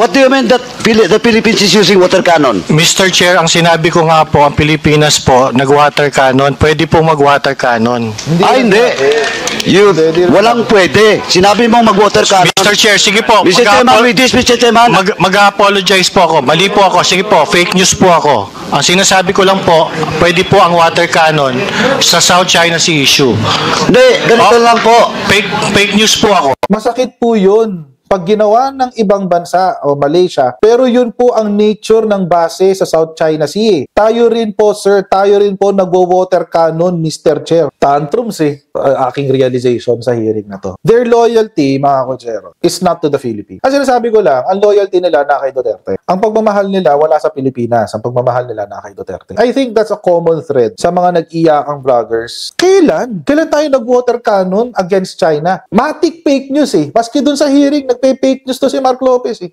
What do you mean that the Philippines is using water cannon? Mr. Chair, ang sinabi ko nga po, ang Pilipinas po, nag-water cannon, pwede po mag-water cannon. Hindi. Walang pwede. Sinabi mong mag-water cannon. Mr. Chair, sige po. Mr. Chairman, with this, Mr. Chairman. Mag-apologize po ako. Mali po ako. Sige po, fake news po ako. Ang sinasabi ko lang po, pwede po ang water cannon sa South China Sea issue. Hindi, ganito lang po. Fake news po ako. Masakit po yun pag ginawa ng ibang bansa o Malaysia, pero yun po ang nature ng base sa South China Sea. Tayo rin po, sir, tayo rin po nagwo-water cannon, Mr. Chair. Tantrums aking realization sa hearing na to. Their loyalty, mga kotsero, is not to the Philippines. Ang sinasabi ko lang, ang loyalty nila na kay Duterte. Ang pagmamahal nila wala sa Pilipinas. Ang pagmamahal nila na kay Duterte. I think that's a common thread sa mga nag-iyakang vloggers. Kailan tayo nag-water cannon against China? Matik fake news eh. Maski dun sa hearing, nagpe-fake news to si Mark Lopez eh.